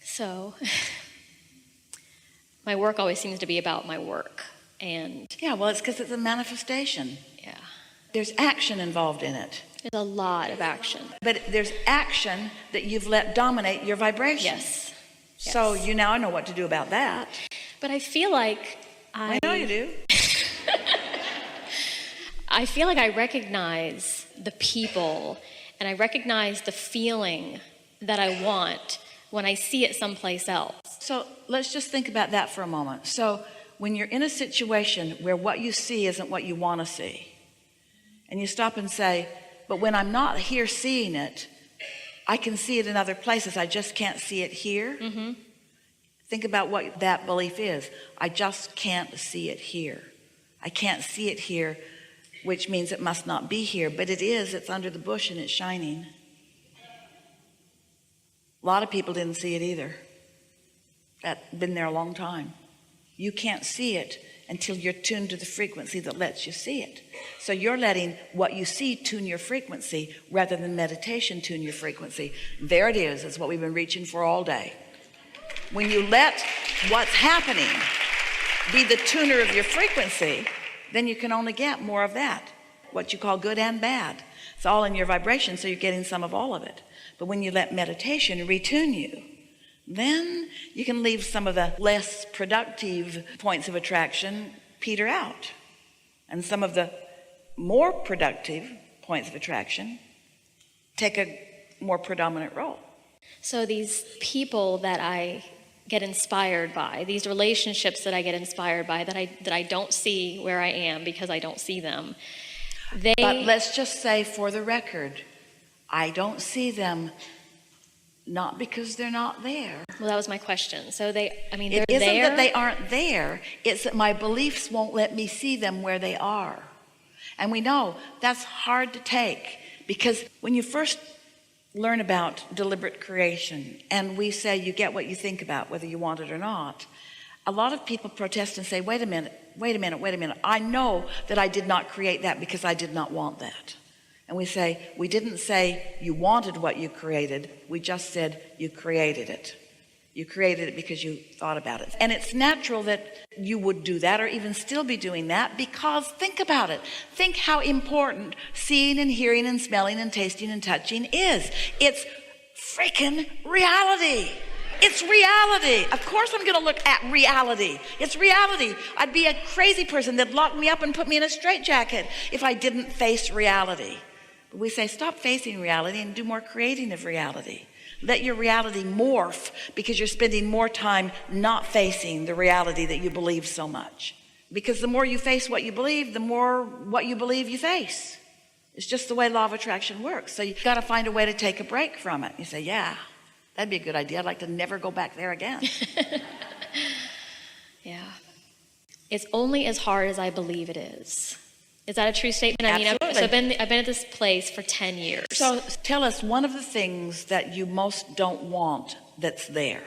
So my work always seems to be about my work. And yeah, well, it's because it's a manifestation. yeah, There's action involved in it. there's a lot of action. But there's action that you've let dominate your vibration. Yes. So you now know what to do about that. But I feel like I know you do. I feel like I recognize the people and I recognize the feeling that I want when I see it someplace else. So let's just think about that for a moment. So when you're in a situation where what you see isn't what you want to see, and you stop and say, but when I'm not here seeing it, I can see it in other places. I just can't see it here. Mm-hmm. Think about what that belief is. I just can't see it here. I can't see it here, which means it must not be here. But it is. It's under the bush and it's shining. A lot of people didn't see it either. That's been there a long time. You can't see it until you're tuned to the frequency that lets you see it. So you're letting what you see tune your frequency rather than meditation tune your frequency. There it is. It's what we've been reaching for all day. When you let what's happening be the tuner of your frequency, then you can only get more of that, what you call good and bad. It's all in your vibration, so you're getting some of all of it. But when you let meditation retune you, then you can leave some of the less productive points of attraction peter out, and some of the more productive points of attraction take a more predominant role. So these people that I get inspired by, these relationships that I get inspired by, that I don't see where I am because I don't see them, But let's just say, for the record, I don't see them not because they're not there. Well, that was my question. So they're It isn't there. that they aren't there, it's that my beliefs won't let me see them where they are. And we know that's hard to take, because when you first learn about deliberate creation and we say you get what you think about, whether you want it or not, a lot of people protest and say, wait a minute, I know that I did not create that because I did not want that. And we say, we didn't say you wanted what you created, we just said you created it. You created it because you thought about it. And it's natural that you would do that, or even still be doing that, because think about it. Think how important seeing and hearing and smelling and tasting and touching is. It's freaking reality. It's reality. Of course I'm going to look at reality. It's reality. I'd be a crazy person that'd lock me up and put me in a straitjacket if I didn't face reality. But we say, stop facing reality and do more creating of reality. Let your reality morph, because you're spending more time not facing the reality that you believe so much. Because the more you face what you believe, the more what you believe you face. It's just the way law of attraction works. So you've got to find a way to take a break from it. You say, yeah, that'd be a good idea. I'd like to never go back there again. Yeah. It's only as hard as I believe it is. Is that a true statement? Absolutely. I've been at this place for 10 years. So tell us one of the things that you most don't want that's there.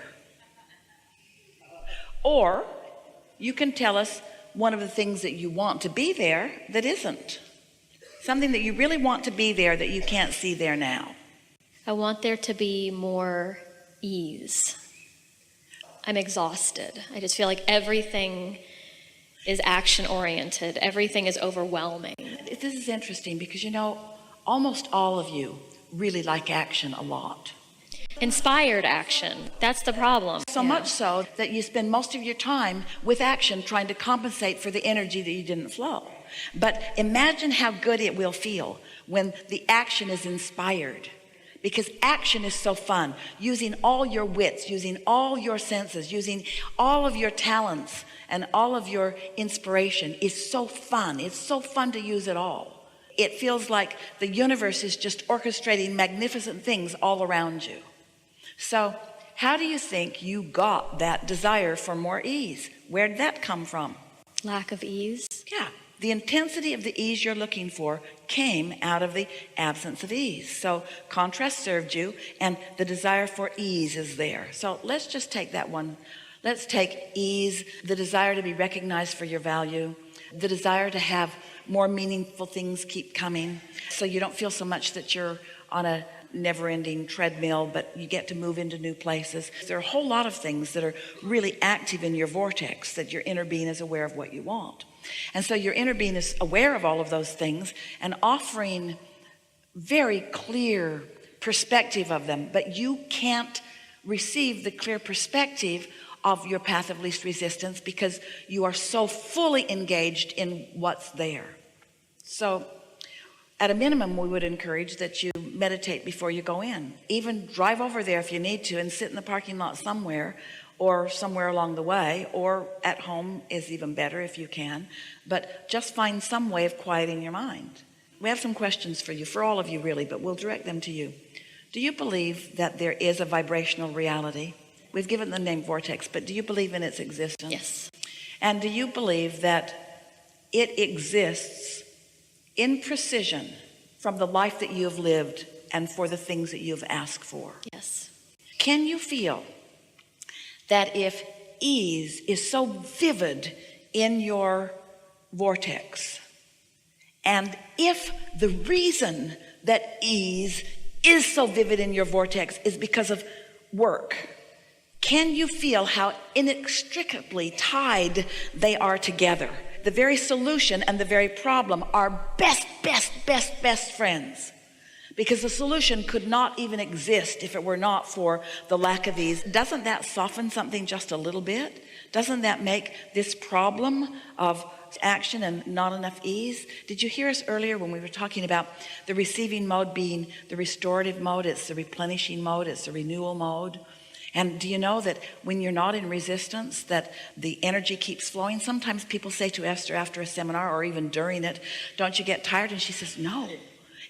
Or you can tell us one of the things that you want to be there that isn't. Something that you really want to be there that you can't see there now. I want there to be more ease. I'm exhausted. I just feel like everything is action-oriented. Everything is overwhelming. This is interesting because, almost all of you really like action a lot. Inspired action. That's the problem. So much so that you spend most of your time with action trying to compensate for the energy that you didn't flow. But imagine how good it will feel when the action is inspired. Because action is so fun. Using all your wits, using all your senses, using all of your talents and all of your inspiration is so fun. It's so fun to use it all. It feels like the universe is just orchestrating magnificent things all around you. So how do you think you got that desire for more ease? Where did that come from? Lack of ease? Yeah. The intensity of the ease you're looking for came out of the absence of ease. So contrast served you, and the desire for ease is there. So let's just take that one. Let's take ease, the desire to be recognized for your value, the desire to have more meaningful things keep coming, so you don't feel so much that you're on a never-ending treadmill, but you get to move into new places. There are a whole lot of things that are really active in your vortex that your inner being is aware of what you want. And so your inner being is aware of all of those things and offering very clear perspective of them, but you can't receive the clear perspective of your path of least resistance because you are so fully engaged in what's there. So at a minimum, we would encourage that you meditate before you go in. Even drive over there if you need to and sit in the parking lot somewhere, or somewhere along the way, or at home is even better if you can. But just find some way of quieting your mind. We have some questions for you, for all of you really, but we'll direct them to you. Do you believe that there is a vibrational reality? We've given the name vortex, but do you believe in its existence? Yes. And do you believe that it exists in precision from the life that you have lived and for the things that you've asked for? Yes. Can you feel that if ease is so vivid in your vortex, and if the reason that ease is so vivid in your vortex is because of work, can you feel how inextricably tied they are together? The very solution and the very problem are best friends. Because the solution could not even exist if it were not for the lack of ease. Doesn't that soften something just a little bit? Doesn't that make this problem of action and not enough ease? Did you hear us earlier when we were talking about the receiving mode being the restorative mode? It's the replenishing mode. It's the renewal mode. And do you know that when you're not in resistance, that the energy keeps flowing? Sometimes people say to Esther after a seminar or even during it, don't you get tired? And she says, no.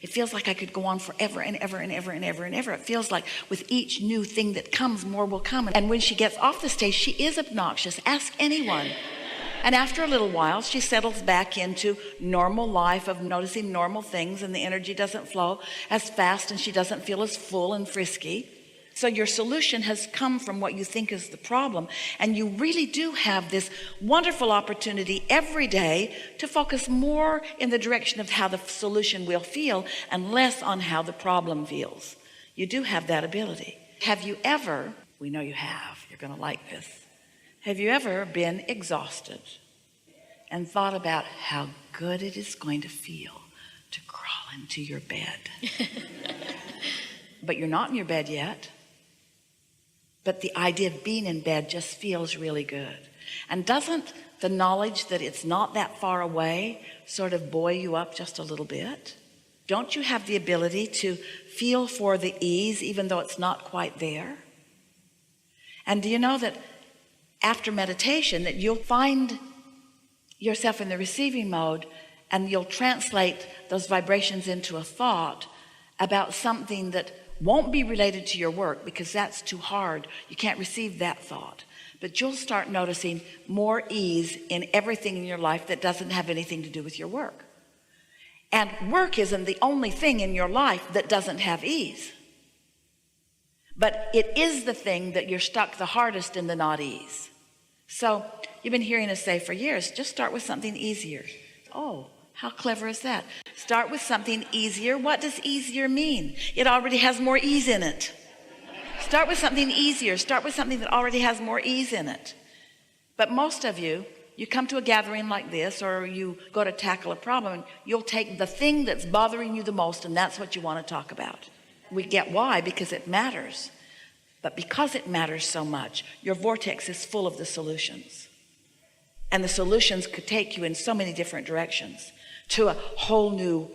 It feels like I could go on forever and ever and ever and ever and ever. It feels like with each new thing that comes, more will come. And when she gets off the stage, she is obnoxious. Ask anyone. And after a little while, she settles back into normal life of noticing normal things, and the energy doesn't flow as fast and she doesn't feel as full and frisky. So your solution has come from what you think is the problem. And you really do have this wonderful opportunity every day to focus more in the direction of how the solution will feel and less on how the problem feels. You do have that ability. Have you ever, we know you have, you're going to like this. Have you ever been exhausted and thought about how good it is going to feel to crawl into your bed? But you're not in your bed yet. But the idea of being in bed just feels really good. And doesn't the knowledge that it's not that far away sort of buoy you up just a little bit? Don't you have the ability to feel for the ease even though it's not quite there? And do you know that after meditation that you'll find yourself in the receiving mode and you'll translate those vibrations into a thought about something that won't be related to your work because that's too hard. You can't receive that thought. But you'll start noticing more ease in everything in your life that doesn't have anything to do with your work. And work isn't the only thing in your life that doesn't have ease. But it is the thing that you're stuck the hardest in the not ease. So you've been hearing us say for years, just start with something easier. Oh, how clever is that? Start with something easier. What does easier mean? It already has more ease in it. Start with something easier. Start with something that already has more ease in it. But most of you, you come to a gathering like this, or you go to tackle a problem, and you'll take the thing that's bothering you the most, and that's what you want to talk about. We get why, because it matters. But because it matters so much, your vortex is full of the solutions. And the solutions could take you in so many different directions. To a whole new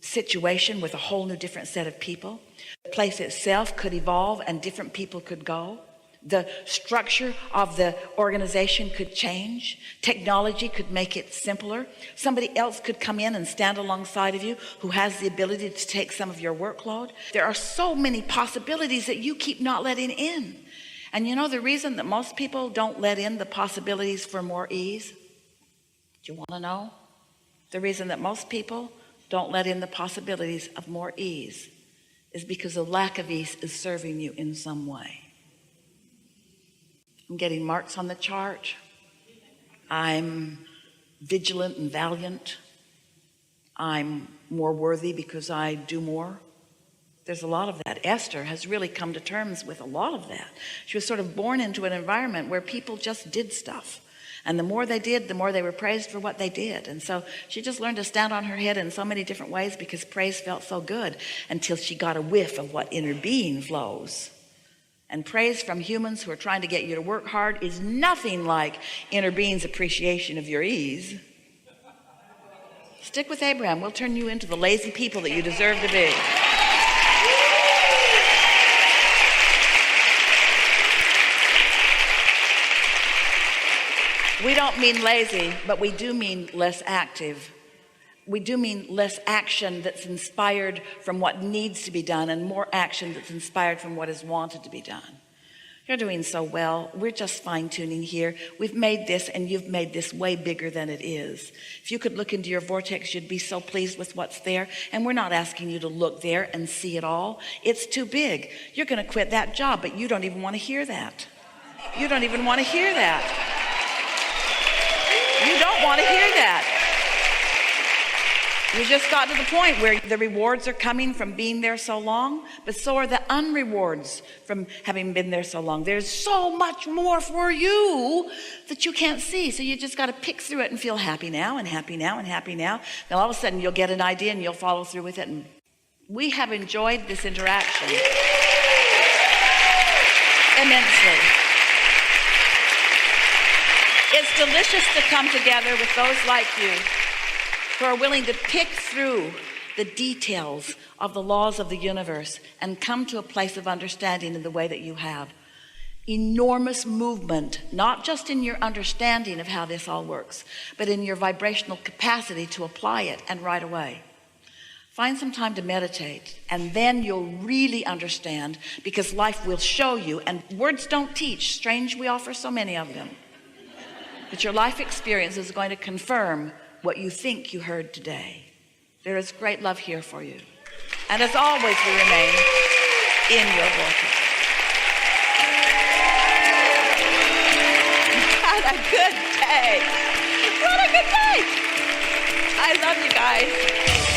situation with a whole new different set of people. The place itself could evolve and different people could go. The structure of the organization could change. Technology could make it simpler. Somebody else could come in and stand alongside of you who has the ability to take some of your workload. There are so many possibilities that you keep not letting in. And you know the reason that most people don't let in the possibilities for more ease? Do you want to know? The reason that most people don't let in the possibilities of more ease is because the lack of ease is serving you in some way. I'm getting marks on the chart. I'm vigilant and valiant. I'm more worthy because I do more. There's a lot of that. Esther has really come to terms with a lot of that. She was sort of born into an environment where people just did stuff. And the more they did, the more they were praised for what they did. And so she just learned to stand on her head in so many different ways because praise felt so good until she got a whiff of what inner being flows. And praise from humans who are trying to get you to work hard is nothing like inner being's appreciation of your ease. Stick with Abraham. We'll turn you into the lazy people that you deserve to be. We don't mean lazy, but we do mean less active. We do mean less action that's inspired from what needs to be done and more action that's inspired from what is wanted to be done. You're doing so well. We're just fine-tuning here. We've made this, and you've made this way bigger than it is. If you could look into your vortex, you'd be so pleased with what's there. And we're not asking you to look there and see it all. It's too big. You're going to quit that job, but you don't even want to hear that. You don't even want to hear that. You don't want to hear that. You just got to the point where the rewards are coming from being there so long, but so are the unrewards from having been there so long. There's so much more for you that you can't see. So you just got to pick through it and feel happy now and happy now and happy now. Then all of a sudden you'll get an idea and you'll follow through with it. And we have enjoyed this interaction immensely. It's delicious to come together with those like you who are willing to pick through the details of the laws of the universe and come to a place of understanding in the way that you have. Enormous movement, not just in your understanding of how this all works, but in your vibrational capacity to apply it and right away. Find some time to meditate, and then you'll really understand, because life will show you, and words don't teach. Strange, we offer so many of them. But your life experience is going to confirm what you think you heard today. There is great love here for you. And as always, we remain in your vortex. What a good day. What a good day. I love you guys.